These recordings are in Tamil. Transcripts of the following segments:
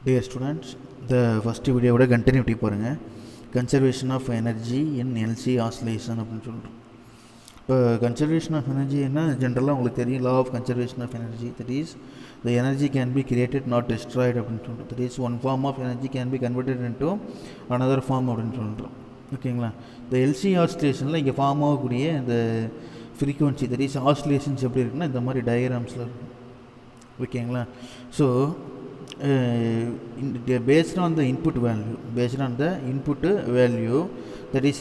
Dear students, the first video would continuity பாருங்க conservation of energy in LC oscillation அப்படின்னு சொல்கிறோம். இப்போ conservation of energy என்ன ஜென்ரலாக உங்களுக்கு தெரியும் law of conservation of energy, that is the energy can be created not destroyed அப்படின்னு சொல்கிறோம். that is one form of energy can be converted into another form அப்படின்னு சொல்கிறோம். ஓகேங்களா? இந்த எல்சி ஆசிலேஷனில் இங்கே ஃபார்ம் ஆகக்கூடிய இந்த ஃப்ரீக்குவன்சி, that is ஆசிலேஷன்ஸ் எப்படி இருக்குன்னா இந்த மாதிரி டயக்ராம்ஸில் இருக்கும். ஓகேங்களா? So based on the input value, that is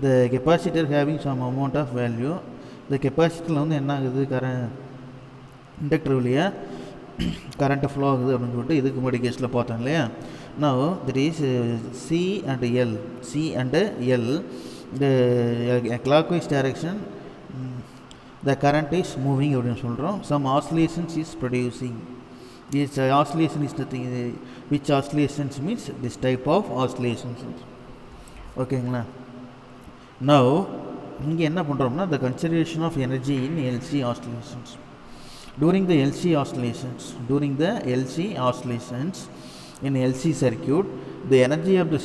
the capacitor having some amount of value, the capacitor வந்து என்ன ஆகுது, இண்டக்டர் வழியாக கரண்ட் ஃப்ளோ ஆகுது அப்படின்னு சொல்லிட்டு இதுக்கு முன்னாடி கேஸில் பார்த்தோம் இல்லையா. now that is C and L, the clockwise direction the current is moving அப்படின்னு சொல்கிறோம். some oscillations is producing. This oscillation is nothing, which oscillations means this type of oscillations. ஓகேங்களா? now இங்கே என்ன பண்ணுறோம்னா the conservation of energy in LC oscillations. during the LC oscillations in LC circuit, the energy of the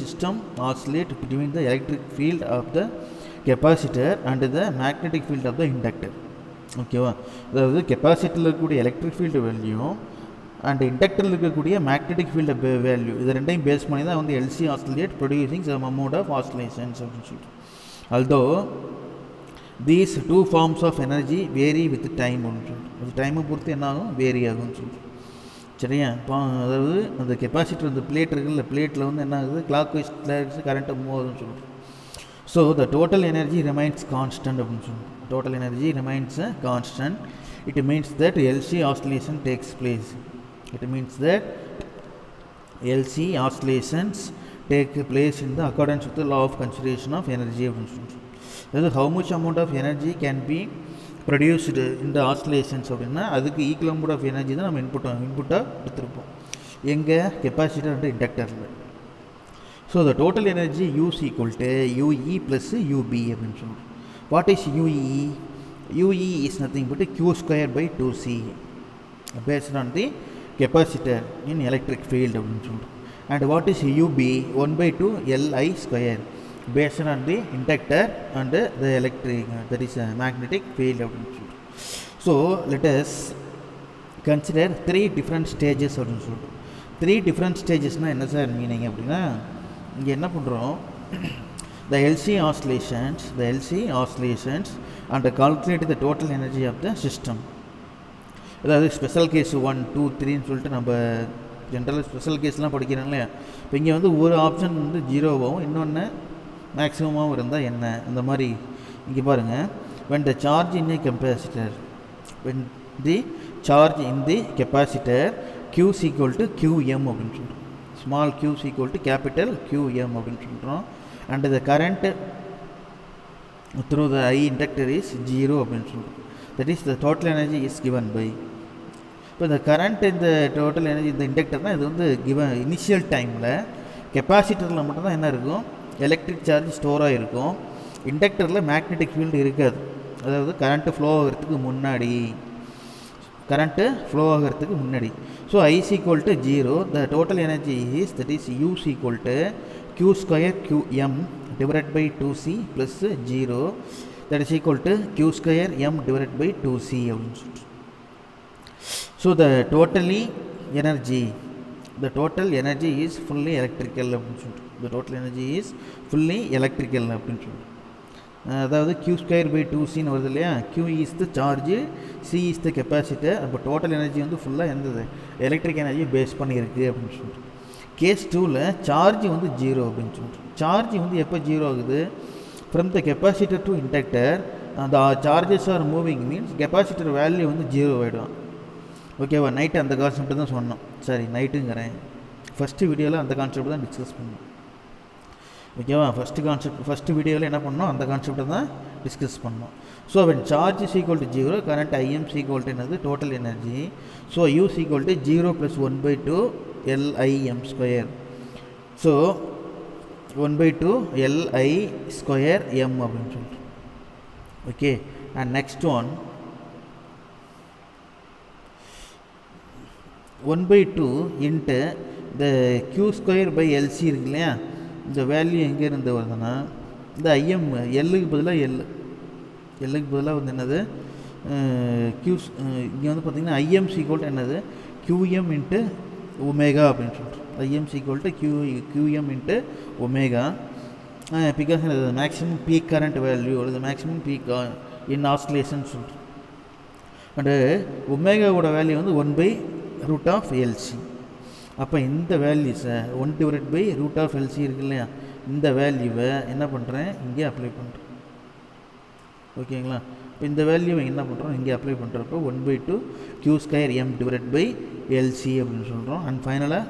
system oscillate between the electric field of the capacitor and the magnetic field of the inductor. ஓகேவா? அதாவது கெப்பாசிட்டியில் இருக்கக்கூடிய எலக்ட்ரிக் ஃபீல்டு வேல்யூ அண்ட் இண்டக்டரில் இருக்கக்கூடிய மேக்னெட்டிக் ஃபீல்டு வேல்யூ, இது ரெண்டையும் பேஸ் பண்ணி தான் வந்து LC oscillate producing some amount of oscillations அப்படின்னு சொல்லிட்டு. although these two forms of energy vary with time அப்படின்னு சொல்லிட்டு, அது டைமை பொறுத்து என்ன ஆகும், வேரி ஆகும்னு சொல்லிட்டு. சரியா? இப்போ அதாவது அந்த கெப்பாசிட்டர் அந்த பிளேட் இருக்குல்ல, பிளேட்டில் வந்து என்ன ஆகுது, கிளாக் வைஸ் கரண்ட்டை மூவ் ஆகுதுன்னு சொல்லிட்டு. so the total energy remains constant அப்படின்னு சொல்லுவோம். total energy remains constant. it means that LC oscillation takes place. take place in the accordance with the law of conservation of energy அப்படின்னு சொல்லுவோம். அதாவது how much amount of energy can be produced in the oscillations அப்படின்னா அதுக்கு ஈக்குவல் அமௌண்ட் ஆஃப் எனர்ஜி தான் நம்ம இன்புட்டாக எடுத்துருப்போம் எங்கே, கெப்பாசிட்டர் அண்ட் இண்டக்டரில். so the total energy U is equal to UE plus UB அப்படின்னு சொல்லுவோம். what is UE? UE is nothing but Q square by 2C based on the capacitor in electric field அப்படின்னு சொல்லுவோம். and what is UB? 1/2 LI square based on the inductor and the electric, that is magnetic field அப்படின்னு சொல்லுவோம். so let us consider 3 different stages அப்படின்னு சொல்லுவோம். 3 different stagesனால் என்ன சார் மீனிங் அப்படின்னா, இங்கே என்ன பண்ணுறோம், the LC oscillations and calculate the total energy of the system. அதாவது ஸ்பெஷல் கேஸ் 1, 2, 3ன்னு சொல்லிட்டு நம்ம ஜென்ரலாக ஸ்பெஷல் கேஸ்லாம் படிக்கிறோம் இல்லையா. இப்போ இங்கே வந்து ஒரு ஆப்ஷன் வந்து ஜீரோவாகவும் இன்னொன்று மேக்ஸிமமாகவும் இருந்தால் என்ன, அந்த மாதிரி இங்கே பாருங்கள். when the charge in the capacitor Q is equal to QM அப்படின்னு சொல்கிறோம். small q is equal to capital QM அப்படின்னு சொல்கிறோம். and the current through the I inductor is 0 அப்படின்னு சொல்கிறோம். that is the total energy is given by. இப்போ இந்த கரண்ட் இந்த டோட்டல் எனர்ஜி இந்த இண்டக்டர்னால் இது வந்து கிவன் இனிஷியல் டைமில் கெப்பாசிட்டரில் மட்டும்தான் என்ன இருக்கும், எலக்ட்ரிக் சார்ஜ் ஸ்டோராக இருக்கும். இண்டக்டரில் மேக்னெட்டிக் ஃபீல்டு இருக்காது. அதாவது கரண்ட்டு ஃப்ளோ ஆகிறதுக்கு முன்னாடி. So I is equal to 0. the total energy is, that is U is equal to Q square QM divided by 2C plus 0, that is equal to Q square M divided by 2C அப்படின்னு சொல்லிட்டு. so the total energy is fully electrical அப்படின்னு சொல்லிட்டு. அப்படின்னு சொல்லிட்டு. அதாவது Q square by 2Cன்னு வருது இல்லையா. Q is the charge, C is the capacitor. அப்போ டோட்டல் எனர்ஜி வந்து ஃபுல்லாக எந்தது, எலக்ட்ரிக் எனர்ஜி பேஸ் பண்ணியிருக்கு அப்படின்னு சொல்லிட்டு. கேஸ் 2ல் சார்ஜ் வந்து 0 அப்படின்னு சொல்லிட்டு. சார்ஜ் வந்து எப்போ 0 ஆகுது, from the capacitor to inductor அந்த charges are moving means capacitor value வந்து 0 ஆகிடும். ஓகேவா? நைட்டு அந்த கான்செப்ட் தான் சொன்னோம். சரி, நைட்டுங்கிறேன், ஃபஸ்ட்டு வீடியோவில் அந்த கான்செப்ட் தான் டிஸ்கஸ் பண்ணோம். ஓகேவா? ஃபஸ்ட்டு வீடியோவில் என்ன பண்ணோம், அந்த கான்செப்டை தான் டிஸ்கஸ் பண்ணோம். So when charge is equal to 0, current IM is equal to என்னது, total energy. so U is equal to 0 plus 1/2 LIM square. so 1/2 LI square M அப்படின்னு சொல்லிட்டு. Okay, and next one 1/2 into இந்த q ஸ்கொயர் பை எல்சி இருக்கு இல்லையா, இந்த வேல்யூ எங்கேருந்து வருதுன்னா இந்த ஐஎம் எல்லுக்கு பதிலாக எல்லுக்கு பதிலாக வந்து என்னது இங்கே வந்து பார்த்திங்கன்னா ஐஎம் சீக்வல் என்னது கியூஎம் இன்ட்டு ஒமேகா அப்படின்னு சொல்லிட்டு IM equal to QM into omega because maximum peak current value அல்லது மேக்ஸிமம் பீக் இன் ஆஸ்லேஷன் சொல்லிட்டு. அண்டு ஒமேகாவோட வேல்யூ வந்து 1/√LC. அப்போ இந்த வேல்யூஸை 1/√LC இருக்கு இல்லையா, இந்த வேல்யூவை என்ன பண்ணுறேன் இங்கே அப்ளை பண்ணுறேன். ஓகேங்களா, இப்போ இந்த வேல்யூவை என்ன பண்ணுறோம் இங்கே அப்ளை பண்ணுறப்போ 1/2 Q²M/LC அப்படின்னு சொல்கிறோம். அண்ட் ஃபைனலாக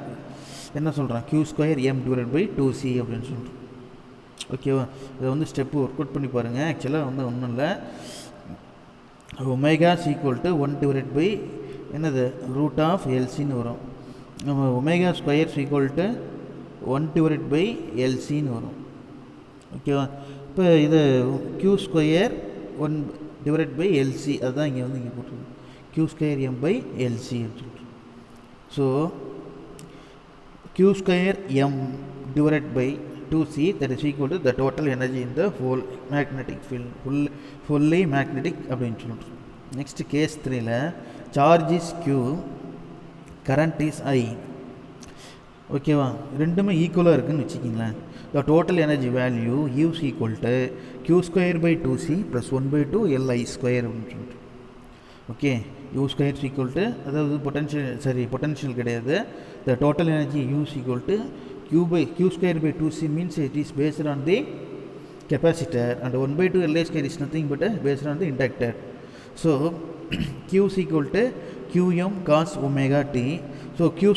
என்ன சொல்கிறோம் Q²M/2C அப்படின்னு சொல்கிறோம். ஓகேவா, இதை வந்து ஸ்டெப்பு ஒர்க் அவுட் பண்ணி பாருங்கள். ஆக்சுவலாக வந்து ஒன்றும் இல்லை, ஒமேகா ஈக்குவல் டு 1/ என்னது √LCன்னு வரும். நம்ம ஒமேகா ஸ்கொயர் ஈக்குவல் டு 1/LCன்னு வரும். ஓகேவா, இப்போ இது Q² 1/LC அதுதான் இங்கே வந்து இங்கே போட்டுருக்கோம் Q²M/LC அப்படின்னு சொல்லிட்டு. So Q²M/2C that is equal to the total energy in the whole magnetic field, fully magnetic அப்படின்னு சொல்லிட்டு. நெக்ஸ்ட் கேஸ் 3ல charge is Q, current is I. ஓகேவா, ரெண்டுமே ஈக்குவலாக இருக்குதுன்னு வச்சுக்கிங்களேன். the total energy value is equal to Q²/2C plus 1/2 Li² அப்படின்னு சொல்லிட்டு. Okay, U² is equal to அதாவது பொட்டன்ஷியல் கிடையாது. the total energy U is equal to Q²/2C means it is based on the capacitor and 1/2 Li² is nothing but based on the inductor. So Q is equal to Qm cos omega t. So Q²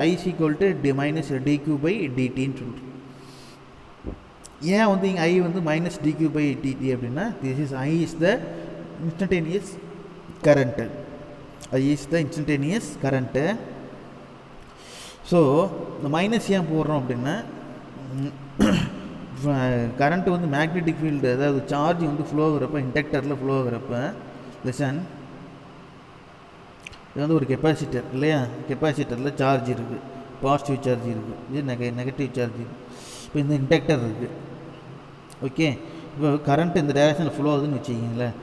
I is equal to minus dq/dt ன்னு சொல்லிட்டு. ஏன் வந்து இங்கே I வந்து minus dq/dt அப்படின்னா this is I is the instantaneous current. I is the instantaneous current. So இந்த மைனஸ் ஏன் போடுறோம் அப்படின்னா கரண்ட் வந்து மேக்னெட்டிக் ஃபீல்டு, அதாவது சார்ஜ் வந்து ஃப்ளோ ஆகிறப்ப இண்டக்டரில் ஃப்ளோ ஆகிறப்ப லிசன் இது வந்து ஒரு கெப்பாசிட்டர் இல்லையா, கெப்பாசிட்டரில் சார்ஜ் இருக்குது, பாசிட்டிவ் சார்ஜ் இருக்குது, இது நெகட்டிவ் சார்ஜ் இருக்குது. இப்போ இந்த இண்டக்டர் இருக்குது. ஓகே, இப்போ கரண்ட் இந்த டைரக்ஷனில் ஃப்ளோ ஆகுதுன்னு வச்சுக்கிங்களேன்.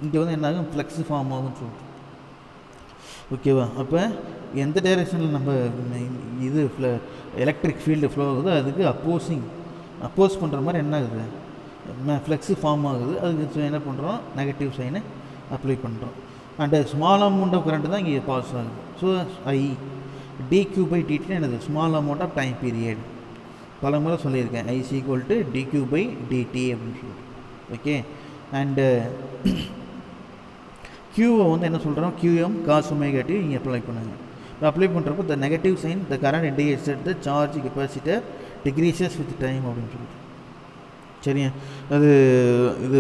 இங்கே வந்து என்ன ஆகும் ஃப்ளக்ஸ் ஃபார்ம் ஆகும்னு சொல்லிட்டு. ஓகேவா, அப்போ எந்த டைரெக்ஷனில் நம்ம இது எலக்ட்ரிக் ஃபீல்டு ஃப்ளோ ஆகுதோ அதுக்கு அப்போஸ் பண்ணுற மாதிரி என்ன ஆகுது ஃப்ளக்ஸு ஃபார்ம் ஆகுது. அதுக்கு என்ன பண்ணுறோம் நெகட்டிவ் சைனை அப்ளை பண்ணுறோம். And small amount of current தான் இங்கே பாஸ் ஆகுது. ஸோ I dq/dt என்னது small amount of time period. பல முறை சொல்லியிருக்கேன் I is equal to dq/dt அப்படின்னு சொல்லிட்டு. ஓகே, அண்டு Qவை வந்து என்ன சொல்கிறோம் Qm cos omega t இங்கே அப்ளை பண்ணுங்க. இப்போ அப்ளை பண்ணுறப்போ the negative sign the current indicates that the charge capacitor decreases with time அப்படின்னு சொல்லிட்டு. சரியா, அது இது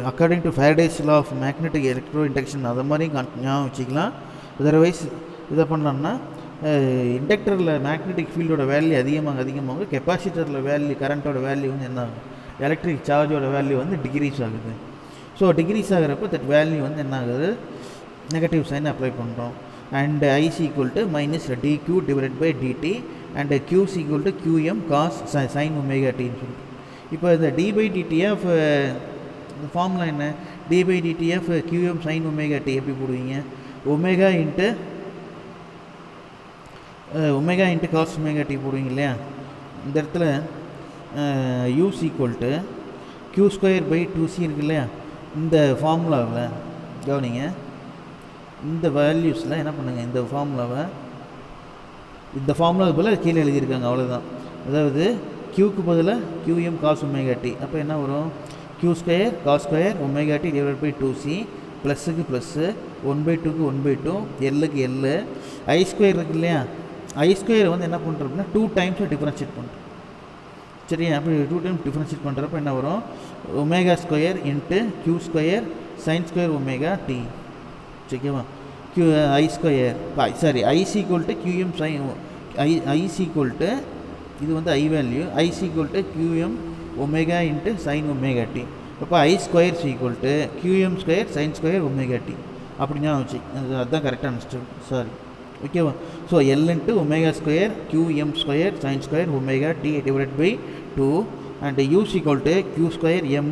according to Faraday's law of magnetic electro induction அதை மாதிரி ஞாபகம் வச்சுக்கலாம். அதர்வைஸ் இதை பண்ணலாம்னா இண்டக்டரில் மேக்னெட்டிக் ஃபீல்டோட வேல்யூ அதிகமாக கெப்பாசிட்டரில் வேல்யூ கரண்ட்டோட வேல்யூ வந்து என்ன ஆகும் எலக்ட்ரிக் சார்ஜோட வேல்யூ வந்து டிக்ரீஸ் ஆகுது. ஸோ டிக்ரீஸ் ஆகிறப்போ தட் வேல்யூ வந்து என்ன ஆகுது நெகட்டிவ் சைன் அப்ளை பண்ணுறோம். And I is equal to minus dq/dt and Q is equal to Qm cos sin omega t ன்னு சொல்லிட்டு. இப்போ இந்த d/dt ஆஃப் இந்த ஃபார்முலா என்ன d/dt of Qm sin omega t எப்படி போடுவீங்க omega into cos omega t போடுவீங்க இல்லையா. இந்த இடத்துல U is equal to Q²/2C இருக்கு இல்லையா. இந்த ஃபார்முலாவில் கவனிங்க, இந்த வேல்யூஸில் என்ன பண்ணுங்கள் இந்த ஃபார்முலாவுக்கு பதிலாக கீழே எழுதியிருக்காங்க அவ்வளோதான். அதாவது க்யூக்கு பதிலாக Qm cos omega t. அப்போ என்ன வரும் Q² cos² omega t /2C ப்ளஸ்ஸுக்கு ப்ளஸ்ஸு 1/2க்கு 1/2 எல்லுக்கு எல்லு I² இருக்கு இல்லையா. I² வந்து என்ன பண்ணுறோம் அப்படின்னா 2 டைம்ஸாக டிஃப்ரென்ஷியேட் பண்ணுறோம். சரியா, அப்படி 2 டைம் டிஃப்ரென்ஷியேட் பண்ணுறப்ப என்ன வரும் ω² into Q² sin² omega t. ஓகேவா, I² sorry I is equal to Qm sin I is equal to இது வந்து I value I is equal to Qm omega into sin omega t. அப்போ I² is equal to Qm² sin² omega t. அப்படின்னா வச்சு அதுதான் கரெக்டான ஸ்டெப். சாரி, ஓகேவா? So L into omega square QM square sine square omega t divide by 2 and use equal to Q square M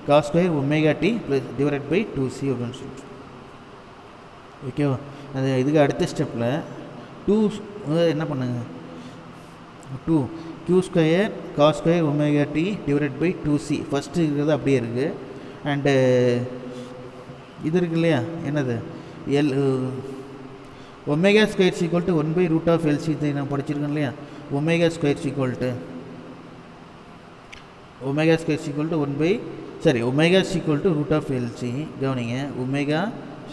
cos square omega t plus divide by 2C அப்படின்னு சொல்லிட்டு. ஓகேவா? அது இதுக்கு அடுத்த ஸ்டெப்பில் 2 என்ன பண்ணுங்க, 2 Q square cos square omega t divide by 2C first இருக்கிறது அப்படியே இருக்குது. அண்டு இது இருக்கு இல்லையா, என்னது L omega square equal to 1 by root of LC இது நான் படிச்சிருக்கேன் இல்லையா. Omega square equal to omega square equal to 1 by omega equal to root of LC. கவனிங்க, omega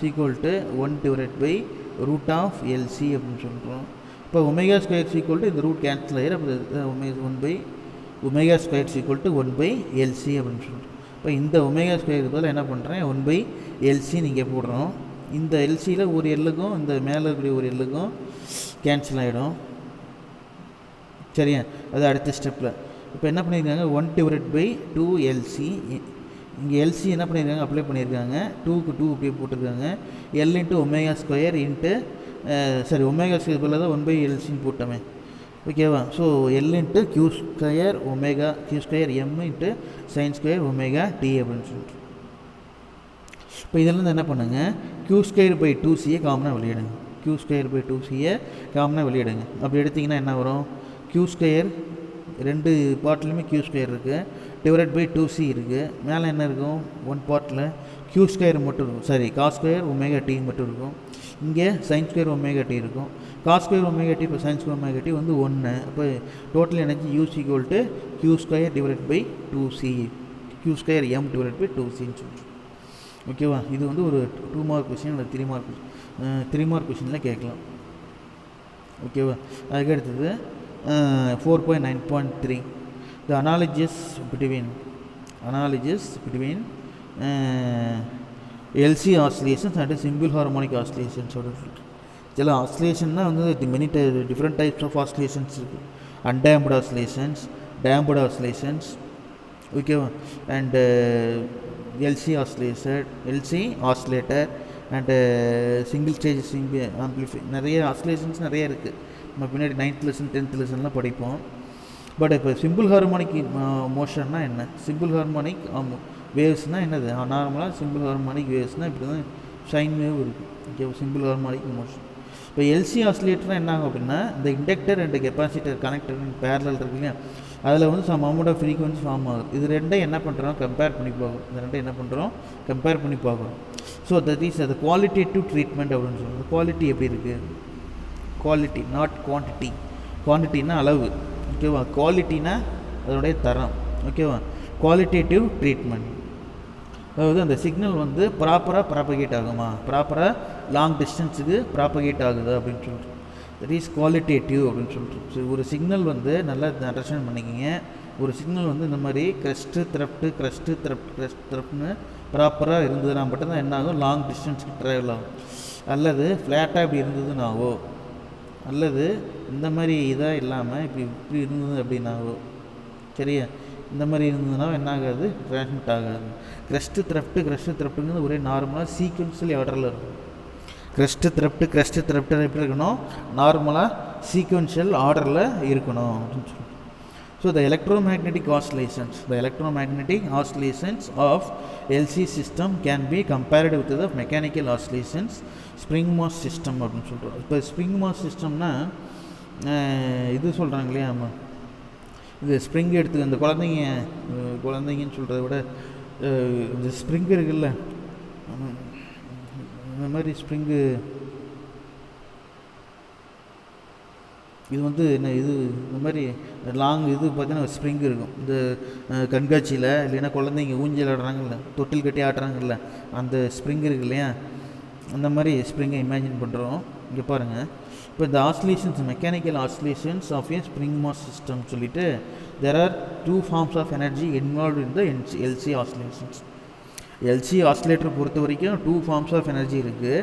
equal to 1 divide by root of LC அப்படின்னு சொல்கிறோம். இப்போ ஒமேகா ஸ்கொயர் ஈக்குவல் டு இந்த ரூட் கேன்சல் ஆகிடும். அப்போ 1 by omega square equal to 1 by LC அப்படின்னு சொல்கிறோம். இப்போ இந்த ஒமேகா ஸ்கொயருக்கு பதில் என்ன பண்ணுறேன், 1 பை LC நீங்கள் போடுறோம். இந்த எல்சியில் ஒரு எல்லுக்கும் இந்த மேலே இருக்கக்கூடிய ஒரு எல்லுக்கும் கேன்சல் ஆகிடும். சரியா? அது அடுத்த ஸ்டெப்பில் இப்போ என்ன பண்ணியிருக்காங்க, 1 டிவைட் பை 2LC. இங்கே LC என்ன பண்ணியிருக்காங்க, அப்ளை பண்ணியிருக்காங்க. 2க்கு 2 அப்படியே போட்டிருக்காங்க. L into omega square into omega square பதில் தான் 1 பை LCன்னு போட்டோமே. ஓகேவா? So L into Q square omega Q square M into sine square omega t அப்படின்னு சொல்லிட்டு. இப்போ இதிலேருந்து என்ன பண்ணுங்கள், Q ஸ்கொயர் பை 2Cயை காமனாக வெளியிடுங்க. Q ஸ்கொயர் பை 2Cயை காமனாக வெளியிடுங்க. அப்படி எடுத்திங்கன்னா என்ன வரும், Q ஸ்கொயர் ரெண்டு பார்ட்லேயுமே Q ஸ்கொயர் இருக்குது, டிவைட் பை 2C இருக்குது. மேலே என்ன இருக்கும், 1 பார்ட்டில் Q ஸ்கொயர் மட்டும் இருக்கும். சரி, காஸ் ஸ்கொயர் ஒமேகா டி மட்டும் இருக்கும். இங்கே சைன் ஸ்கொயர் ஒமேகா டி இருக்கும். காஸ் ஸ்கொயர் ஒமேகா டி இப்போ சைன் ஸ்கொயர் ஒமேகா டி வந்து 1. அப்போ total energy use equal to Q square divide by 2C, Q square M divide by 2Cன்னு சொல்லிட்டு. ஓகேவா? இது வந்து ஒரு 2 மார்க் கொஷின் இல்லை 3 மார்க் கொஷினில் கேட்கலாம். ஓகேவா? அதுக்கு அடுத்தது 4.9.3 the analogies between LC oscillations and simple harmonic oscillations. சில ஆசிலேஷன்னா வந்து many different types of oscillations இருக்குது. அன்டேம்ப்டு ஆசிலேஷன்ஸ், டேம்ப்டு ஆசிலேஷன்ஸ், ஓகேவா? And LC oscillator and single stage amplify, நிறைய ஆசிலேஷன்ஸ் நிறைய இருக்குது. நம்ம பின்னாடி 9th லெசன் 10th லெசன்லாம் படிப்போம். பட் இப்போ சிம்பிள் ஹார்மோனிக் மோஷன்னா என்ன, சிம்பிள் ஹார்மோனிக் வேவ்ஸ்னால் என்னது, நார்மலாக சிம்பிள் ஹார்மோனிக் வேவ்ஸ்னால் இப்படி தான் சைன் வேவ் இருக்குது. Okay, simple harmonic motion. இப்போ எல்சி ஆசிலேட்டர்னால் என்ன ஆகும் அப்படின்னா, இந்த inductor and capacitor connector parallel இருக்கு இல்லையா, அதில் வந்து some amount of frequency form ஆகுது. இது ரெண்டையும் என்ன பண்ணுறோம், கம்பேர் பண்ணி பார்க்குறோம். ஸோ தட் இஸ் அது குவாலிட்டேட்டிவ் ட்ரீட்மெண்ட் அப்படின்னு சொல்லுவோம். குவாலிட்டி எப்படி இருக்குது, குவாலிட்டி நாட் குவான்டிட்டி. குவான்டிட்டினா அளவு, ஓகேவா? குவாலிட்டினா அதனுடைய தரம், ஓகேவா? குவாலிட்டேட்டிவ் ட்ரீட்மெண்ட், அதாவது அந்த சிக்னல் வந்து ப்ராப்பராக ப்ராப்பகேட் ஆகுமா, ப்ராப்பராக லாங் டிஸ்டன்ஸுக்கு ப்ராப்பகேட் ஆகுது அப்படின்னு சொல்லிட்டு, தட் இஸ் குவாலிட்டேட்டிவ் அப்படின்னு சொல்லிட்டு. ஸோ ஒரு சிக்னல் வந்து நல்லா அண்டர்ஸ்டாண்ட் பண்ணிக்கிங்க. ஒரு சிக்னல் வந்து இந்த மாதிரி க்ரெஸ்ட்டு த்ரெப்ட்னு ப்ராப்பராக இருந்ததுன்னா மட்டும்தான் என்ன ஆகும், லாங் டிஸ்டன்ஸுக்கு ட்ராவல் ஆகும். அல்லது ஃப்ளாட்டாக இப்படி இருந்ததுன்னாவோ, அல்லது இந்த மாதிரி இதாக இல்லாமல் இப்படி இருந்தது அப்படின்னாவோ, சரியா, இந்த மாதிரி இருந்ததுன்னா என்ன ஆகாது, ட்ரான்ஸ்மிட் ஆகாது. க்ரெஸ்ட்டு த்ரெப்ட்டுங்கிறது ஒரே நார்மலாக சீக்வன்ஷியல் ஆர்டரில் இருக்கும். க்ரெஸ்ட்டு த்ரெப்ட்டு எப்படி இருக்கணும், நார்மலாக சீக்வன்ஷியல் ஆர்டரில் இருக்கணும் அப்படின்னு சொல்லி. So the electromagnetic oscillations of LC system can be compared with the mechanical oscillations spring mass system அப்படின்னு சொல்கிறோம். இப்போ ஸ்ப்ரிங் மாஸ் சிஸ்டம்னா இது சொல்கிறாங்க இல்லையா, ஆமாம், இது ஸ்ப்ரிங் எடுத்து அந்த குழந்தைங்கன்னு சொல்கிறத விட இந்த ஸ்ப்ரிங் இருக்குல்ல, இந்த மாதிரி ஸ்ப்ரிங்கு, இது வந்து என்ன, இது இந்த மாதிரி லாங் இது பார்த்தீங்கன்னா ஸ்ப்ரிங் இருக்கும். இந்த கண்காட்சியில் இல்லைன்னா குழந்தைங்க ஊஞ்சல் ஆடுறாங்கல்ல, தொட்டில் கட்டி ஆடுறாங்கல்ல, அந்த ஸ்ப்ரிங் இருக்கு இல்லையா, அந்த மாதிரி ஸ்ப்ரிங்கை இமேஜின் பண்ணுறோம். இங்கே பாருங்கள், இப்போ இந்த oscillations, mechanical oscillations of a spring mass system சொல்லிட்டு there are 2 forms of energy involve in the LC oscillations. LC ஆசிலேட்டரை பொறுத்த வரைக்கும் 2 forms ஆஃப் எனர்ஜி இருக்குது.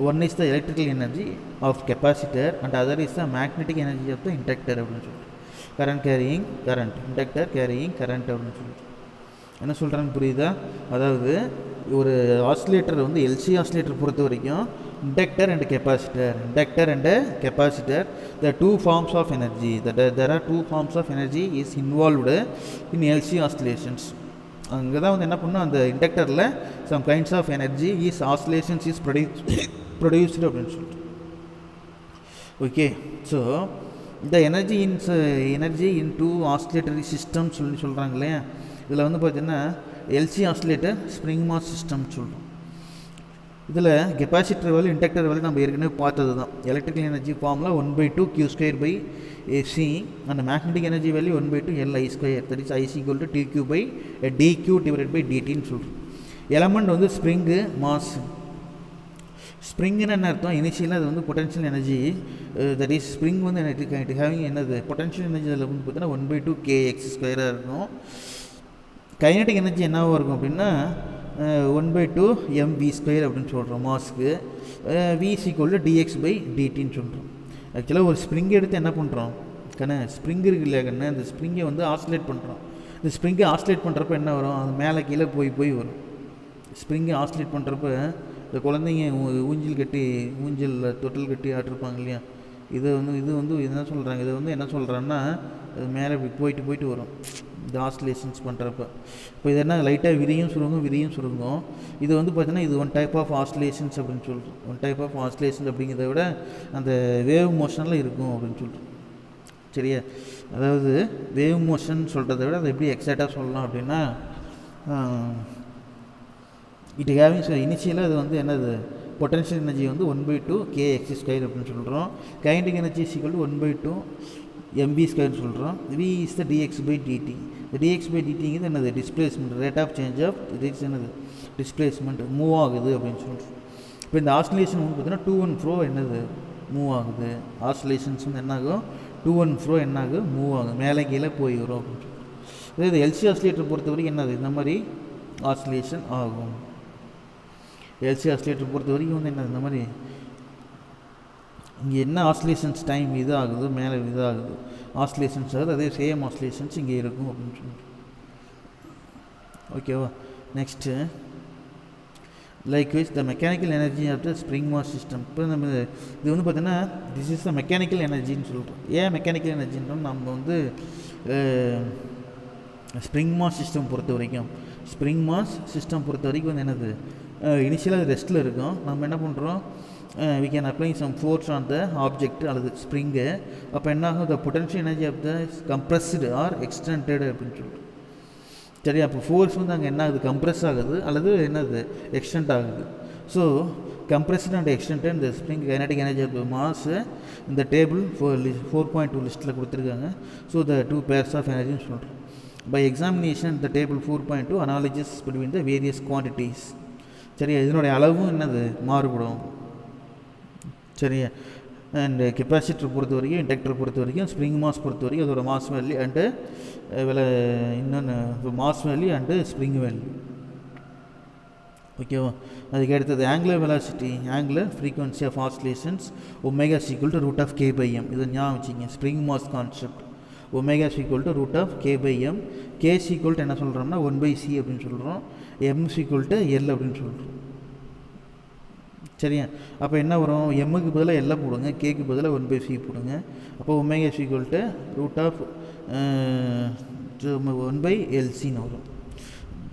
One is the electrical energy of capacitor and other is the magnetic energy of the inductor அப்படின்னு சொல்லிட்டு. இண்டக்டர் கேரியிங் கரண்ட் அப்படின்னு சொல்லிட்டு. என்ன சொல்கிறான்னு புரியுதா? அதாவது ஒரு ஆசிலேட்டர் வந்து எல்சி ஆசிலேட்டர் பொறுத்த வரைக்கும் inductor and capacitor, the two forms of energy, there are two forms of energy is involved in LC oscillations. அங்கே தான் வந்து என்ன பண்ணணும், அந்த இண்டக்டரில் some kinds of energy is oscillations is produced அப்படின்னு சொல்லிட்டு. ஓகே, ஸோ இந்த energy into oscillatory system சொல்கிறாங்க இல்லையா. இதில் வந்து பார்த்திங்கன்னா LC oscillator spring mass system சொல்கிறோம். இதில் கெப்பாசிட்டர் வேல்யூ இண்டக்டர் வேல்யூ நம்ம ஏற்கனவே பார்த்தது தான். Electrical energy formula 1/2 Q²/AC and magnetic energy value 1/2 Li², that is IC equal to dQ/dt ன்னு சொல்கிறோம். எலமெண்ட் வந்து ஸ்ப்ரிங்கு மாஸ். ஸ்ப்ரிங்குன்னு என்ன அர்த்தம்? இனிஷியலாக அது வந்து potential energy, that is spring வந்து எனக்கு ஹேவிங் என்னது பொட்டன்ஷியல் எனர்ஜி அதில் வந்து பார்த்தீங்கன்னா 1/2 kx² இருக்கும். கைனடிக் எனர்ஜி என்னவாக இருக்கும் அப்படின்னா 1/2 mv² அப்படின்னு சொல்கிறோம் மாஸ்க்கு. v = dx/dtன்னு சொல்கிறோம். ஆக்சுவலாக ஒரு ஸ்ப்ரிங் எடுத்து என்ன பண்ணுறோம் கண்ணே, ஸ்ப்ரிங் இருக்கு இல்லையா கண்ணே, அந்த ஸ்ப்ரிங்கை வந்து ஆசிலேட் பண்ணுறோம். இந்த ஸ்ப்ரிங்கை ஆசிலேட் பண்ணுறப்ப என்ன வரும், அது மேலே கீழே போய் வரும். ஸ்ப்ரிங்கை ஆசிலேட் பண்ணுறப்ப இந்த குழந்தைங்க ஊஞ்சல் தொட்டில் கட்டி ஆட்டிருப்பாங்க இல்லையா, இது வந்து என்ன சொல்கிறாங்க, இதை வந்து என்ன சொல்கிறாங்கன்னா அது மேலே இப்படி போயிட்டு வரும் இந்த ஆசிலேஷன்ஸ் பண்ணுறப்ப. இப்போ இது என்ன லைட்டாக விரியும் சுருங்கும். இது வந்து பார்த்தீங்கன்னா இது ஒன் டைப் ஆஃப் ஆசிலேஷன்ஸ் அப்படின்னு சொல்கிறோம். ஒன் டைப் ஆஃப் ஆசிலேஷன்ஸ் அப்படிங்கிறத விட அந்த வேவ் மோஷனில் இருக்கும் அப்படின்னு சொல்கிறோம். சரியா? அதாவது வேவ் மோஷன் சொல்கிறத விட அதை எப்படி எக்ஸாக்டாக சொல்லலாம் அப்படின்னா, இட் ஹேவிங் இனிஷியலாக அது வந்து என்னது பொட்டன்ஷியல் எனர்ஜி வந்து 1/2 kx² அப்படின்னு சொல்கிறோம். கைனடிக் எனர்ஜி = 1/2 mv² சொல்கிறோம். v is the dx/dt. இந்த dx/dtங்கிறது என்னது displacement, rate of change of its என்னது டிஸ்பிளேஸ்மெண்ட், மூவ் ஆகுது அப்படின்னு சொல்கிறோம். இப்போ இந்த ஆசிலேஷன் வந்து பார்த்தீங்கன்னா to and fro என்னது மூவ் ஆகுது. ஆசிலேஷன்ஸ் வந்து என்னாகும், to and fro என்னாகும் மூவ் ஆகும், மேலே கீழே போய் வரும் அப்படின்னு சொல்கிறோம். இது எல்சி ஆசிலேட்டர் பொறுத்த வரைக்கும் என்னது இந்த மாதிரி ஆசிலேஷன் ஆகும். எல்சி ஆசிலேட்டர் பொறுத்த வரைக்கும் வந்து என்னது இந்த மாதிரி இங்கே என்ன ஆசிலேஷன்ஸ் டைம் இது ஆகுது, மேலே இது ஆகுது ஆசிலேஷன்ஸ் ஆகுது, அதே சேம் ஆசிலேஷன்ஸ் இங்கே இருக்கும் அப்படின்னு சொல்லிட்டு. ஓகேவா? Next likewise the mechanical energy of the spring mass system. இப்போ நம்ம இது வந்து பார்த்தீங்கன்னா திஸ் இஸ் த மெக்கானிக்கல் எனர்ஜின்னு சொல்கிறோம். ஏன் மெக்கானிக்கல் எனர்ஜின்றோம், நம்ம வந்து ஸ்ப்ரிங் மாஸ் சிஸ்டம் பொறுத்த வரைக்கும் வந்து என்னது இனிஷியலாக ரெஸ்ட்டில் இருக்கும். நம்ம என்ன பண்ணுறோம், we can apply some force on the object அல்லது ஸ்ப்ரிங்கு. அப்போ என்ன ஆகும், the potential energy of the compressed or extended அப்படின்னு சொல்கிறோம். சரி, அப்போ ஃபோர்ஸ் வந்து அங்கே என்ன ஆகுது, கம்ப்ரெஸ் ஆகுது அல்லது என்னது எக்ஸ்டெண்ட் ஆகுது. ஸோ கம்ப்ரெஸ்ட் அண்ட் எக்ஸ்டெண்டட் இந்த spring kinetic energy of mass இந்த டேபிள் 4.2 லிஸ்ட்டில் கொடுத்துருக்காங்க. ஸோ த 2 pairs ஆஃப் எனர்ஜின்னு சொல்கிறோம். By examination the table 4.2 analysis between the various quantities. சரியா? இதனுடைய அளவும் என்னது மாறுபடும். சரியா? அண்டு கெப்பாசிட்டர் பொறுத்த வரைக்கும், இண்டக்டர் பொறுத்த வரைக்கும், ஸ்ப்ரிங் மாஸ் பொறுத்த வரைக்கும் அதோட மாஸ் வேல்யூ அண்டு இன்னொன்று mass value and spring value. ஓகேவா? அதுக்கு அடுத்தது angular velocity, angular frequency of oscillations omega = √k/m. இதை ஞாபகம் வச்சுங்க, spring mass concept. Omega = √k/m. k = என்ன சொல்கிறோம்னா 1/c அப்படின்னு சொல்கிறோம். m = l அப்படின்னு சொல்கிறோம். சரியா? அப்போ என்ன வரும், எம்முக்கு பதிலாக எல்லை போடுங்க, கேக்கு பதிலாக 1/c போடுங்க. அப்போ ஒமேகா = √1/LCன்னு வரும்.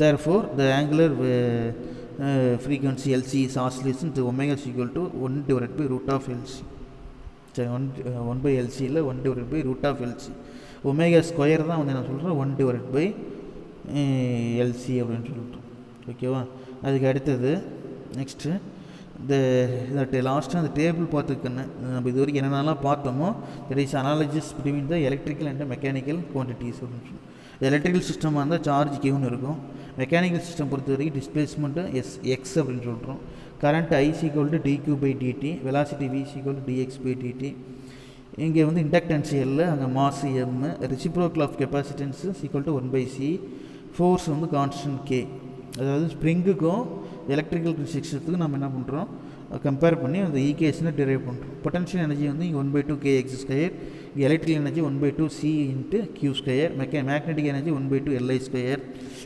Therefore the angular frequency LC is oscillation to omega = 1/√LC. சரி, 1/LC இல்லை 1/√LC. ஒமேகா ஸ்கொயர் தான் வந்து என்ன சொல்கிறோம் 1/LC அப்படின்னு சொல்லிட்டோம். ஓகேவா? அதுக்கு அடுத்தது நெக்ஸ்ட்டு லாஸ்ட்டாக அந்த டேபிள் பார்த்துக்கன்னு நம்ம இது வரைக்கும் என்னென்னலாம் பார்த்தோமோ, there is analogies between the electrical and mechanical quantities அப்படின்னு சொல்லி. எலக்ட்ரிக்கல் சிஸ்டமாக இருந்தால் சார்ஜ் கியூன்னு இருக்கும். மெக்கானிக்கல் சிஸ்டம் பொறுத்த வரைக்கும் டிஸ்பிளேஸ்மெண்ட்டு எக்ஸ் அப்படின்னு சொல்கிறோம். Current I = dQ/dt, velocity v = dx/dt. இங்கே வந்து இண்டக்டன்ஸ் எல், அங்கே mass M, reciprocal of capacitance = 1/c, force வந்து கான்ஸ்டன்ட் k. அதாவது ஸ்ப்ரிங்குக்கும் எலக்ட்ரிக்கல் சிஸ்டத்துக்கும் நம்ம என்ன பண்ணுறோம், கம்பேர் பண்ணி அந்த ஈக்குவேஷனை டிரைவ் பண்ணுறோம். பொட்டன்ஷியல் எனர்ஜி வந்து இங்கே 1/2 kx², இங்கே electrical energy 1/2 c × q², magnetic energy 1/2 li².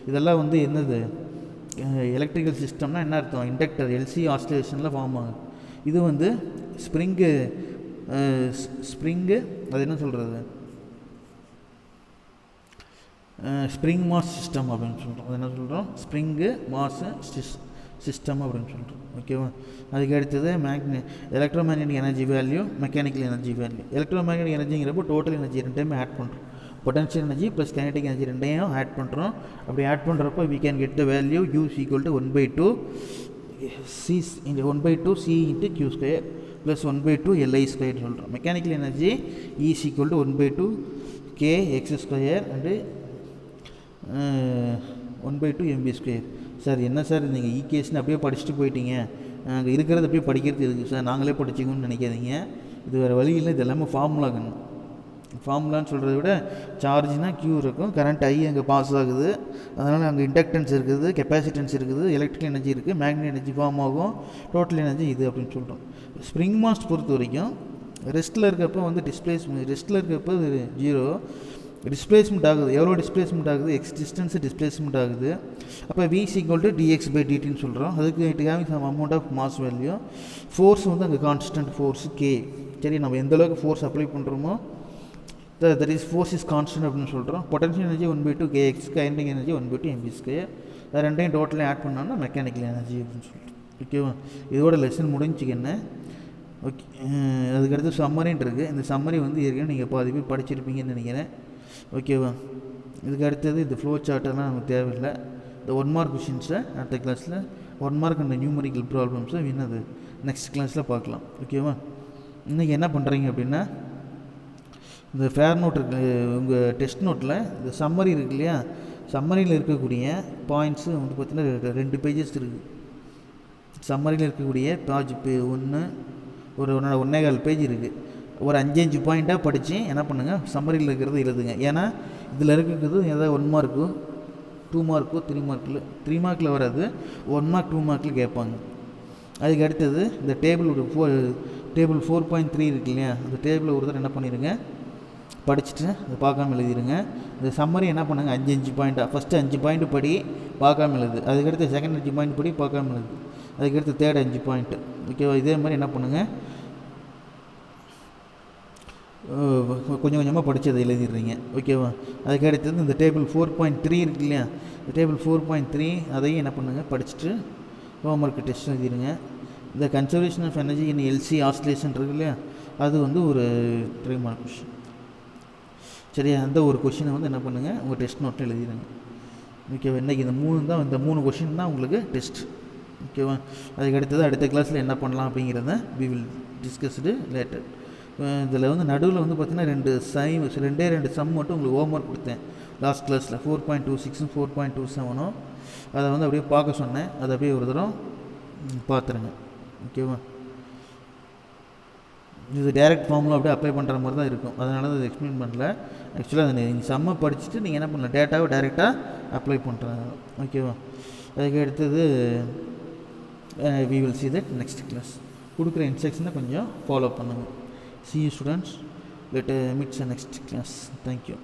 இதெல்லாம் வந்து என்னது எலக்ட்ரிக்கல் சிஸ்டம்னா என்ன அர்த்தம், இண்டக்டர் எல்சி ஆசிலேஷனில் ஃபார்ம் ஆகுது. இது வந்து ஸ்ப்ரிங்கு அது என்ன சொல்கிறது, ஸ்ப்ரிங் மாஸ் சிஸ்டம் அப்படின்னு சொல்கிறோம். அது என்ன சொல்கிறோம், ஸ்ப்ரிங்கு மாஸ் சிஸ்டம் அப்படின்னு சொல்கிறோம். ஓகேவா. அதுக்கு அடுத்தது electromagnetic energy value, mechanical energy value. Electromagnetic எனர்ஜிங்கிறப்போ டோட்டல் எனர்ஜி ரெண்டையுமே ஆட் பண்ணுறோம். Potential energy plus kinetic energy ரெண்டையும் ஆட் பண்ணுறோம். அப்படி ஆட் பண்ணுறப்போ we can get the value u = 1/2 c × q² plus 1/2 li² சொல்கிறோம். Mechanical energy E = 1/2 kx² and 1/2 mv². Sir என்ன சார் நீங்கள் ஈக்குவேஷன் அப்படியே படிச்சுட்டு போயிட்டீங்க, அங்கே இருக்கிறது அப்படியே படிக்கிறது இருக்குது சார், நாங்களே படிச்சிக்கணும்னு நினைக்காதீங்க. இது வேறு வழி இல்லை, இது எல்லாமே ஃபார்முலாக்கணும். ஃபார்முலான்னு சொல்கிறத விட சார்ஜ்னால் க்யூ இருக்கும், கரண்ட் ஐ அங்கே பாஸ் ஆகுது, அதனால் அங்கே இண்டக்டன்ஸ் இருக்குது, கெப்பாசிட்டன்ஸ் இருக்குது, எலக்ட்ரிக்கல் எனர்ஜி இருக்குது, மேக்னெட் எனர்ஜி ஃபார்ம் ஆகும், டோட்டல் எனர்ஜி இது அப்படின்னு சொல்கிறோம். ஸ்ப்ரிங் மாஸ் பொறுத்த வரைக்கும் ரெஸ்ட்டில் இருக்கப்போ வந்து ரெஸ்ட்டில் இருக்கப்போ 0 டிஸ்பிளேஸ்மெண்ட் ஆகுது. எவ்வளோ டிஸ்பிளேஸ்மெண்ட் ஆகுது, எக்ஸ் டிஸ்டன்ஸு டிஸ்பிளேஸ்மெண்ட் ஆகுது. அப்போ v = dx/dtன்னு சொல்கிறோம். அதுக்கு it having some amount of mass value. Force வந்து அங்கே கான்ஸ்டன்ட் ஃபோர்ஸ் k. சரி, நம்ம எந்தளவுக்கு ஃபோர்ஸ் அப்ளை பண்ணுறோமோ that is force is constant அப்படின்னு சொல்கிறோம். Potential energy 1/2 kx, kinetic energy 1/2 mv². அது ரெண்டையும் டோட்டலாக ஆட் பண்ணோம்னா மெக்கானிக்கல் எனர்ஜி அப்படின்னு சொல்லிட்டு. ஓகேவா. இதோட லெசன் முடிஞ்சுக்கண்ணே. ஓகே. அதுக்கடுத்து சம்மரின்னு இருக்குது. இந்த சம்மரி வந்து ஏற்கனவே நீங்கள் பாதி பேர் படிச்சிருப்பீங்கன்னு நினைக்கிறேன். ஓகேவா. இதுக்கு அடுத்தது இந்த ஃப்ளோ சார்ட்டெல்லாம் நமக்கு தேவையில்லை. இந்த 1 மார்க் கொஷின்ஸை அடுத்த கிளாஸில் 1 மார்க் அந்த நியூமரிக்கல் ப்ராப்ளம்ஸை என்னது நெக்ஸ்ட் கிளாஸில் பார்க்கலாம். ஓகேவா. இன்றைக்கி என்ன பண்ணுறீங்க அப்படின்னா, இந்த ஃபேர் நோட் இருக்கு, உங்கள் டெஸ்ட் நோட்டில் இந்த சம்மரி இருக்கு இல்லையா, சம்மரியில் இருக்கக்கூடிய பாயிண்ட்ஸு வந்து பார்த்திங்கன்னா 2 பேஜஸ் இருக்குது. சம்மரியில் இருக்கக்கூடிய பேஜ் 1 ஒரு 1.25 பேஜ் இருக்குது. ஒரு 5 பாயிண்ட்டாக படித்து என்ன பண்ணுங்கள், சம்மரியில் இருக்கிறது எழுதுங்க. ஏன்னா இதில் இருக்கிறது ஏதாவது 1 மார்க்கு 2 மார்க்கோ 3 மார்க்கில் 3 மார்க்கில் வராது, 1 மார்க் 2 மார்க்கில் கேட்பாங்க. அதுக்கு அடுத்தது இந்த டேபிள் 4.3 இருக்கு இல்லையா, அந்த டேபிள் ஒரு தடவை என்ன பண்ணிடுங்க படிச்சுட்டு அதை பார்க்காம எழுதிடுங்க. இந்த சம்மரி என்ன பண்ணுங்க, 5 பாயிண்ட்டாக ஃபஸ்ட்டு 5 பாயிண்ட் படி பார்க்காம எழுது, அதுக்கடுத்து செகண்ட் 5 பாயிண்ட் படி பார்க்காம எழுது, அதுக்கடுத்து தேர்ட் 5 பாயிண்ட்டு. ஓகேவா. இதே மாதிரி என்ன பண்ணுங்கள், கொஞ்சம் கொஞ்சமாக படித்து அதை எழுதிடுறீங்க. ஓகேவா. அதுக்கு அடுத்தது இந்த டேபிள் 4.3 இருக்கு இல்லையா, இந்த டேபிள் 4.3 அதையும் என்ன பண்ணுங்கள் படிச்சுட்டு ஹோம்ஒர்க் டெஸ்ட் எழுதிடுங்க. இந்த conservation of energy in LC oscillation இருக்கு இல்லையா, அது வந்து ஒரு 3 மார்க் கொஷின். சரியா. அந்த ஒரு கொஷினை வந்து என்ன பண்ணுங்கள் உங்கள் டெஸ்ட் நோட்டில் எழுதிடுங்க. ஓகேவா. இன்றைக்கி இந்த 3 கொஷின் தான் உங்களுக்கு டெஸ்ட். ஓகேவா. அதுக்கு அடுத்தது அடுத்த கிளாஸில் என்ன பண்ணலாம் அப்படிங்கிறத we will discuss later. இதில் வந்து நடுவில் வந்து பார்த்திங்கன்னா 2 சம் மட்டும் உங்களுக்கு ஹோம்ஒர்க் கொடுத்தேன் லாஸ்ட் கிளாஸில். 4.26 4.27 அதை வந்து அப்படியே பார்க்க சொன்னேன், அதை அப்படியே ஒரு தடவை பார்த்துருங்க. ஓகேவா. இது டேரெக்ட் ஃபார்முலா அப்படியே அப்ளை பண்ணுற மாதிரி தான் இருக்கும், அதனால தான் அதை எக்ஸ்பிளைன் பண்ணல. ஆக்சுவலாக அதை நீங்கள் செம்மை படிச்சுட்டு நீங்கள் என்ன பண்ணலாம், டேட்டாவை டேரெக்டாக அப்ளை பண்ணுறாங்க. ஓகேவா. அதுக்கு அடுத்தது we will see that next class. கொடுக்குற இன்ஸ்ட்ரக்ஷனை கொஞ்சம் ஃபாலோ பண்ணுங்கள். See you students. Let meet the next class. Thank you.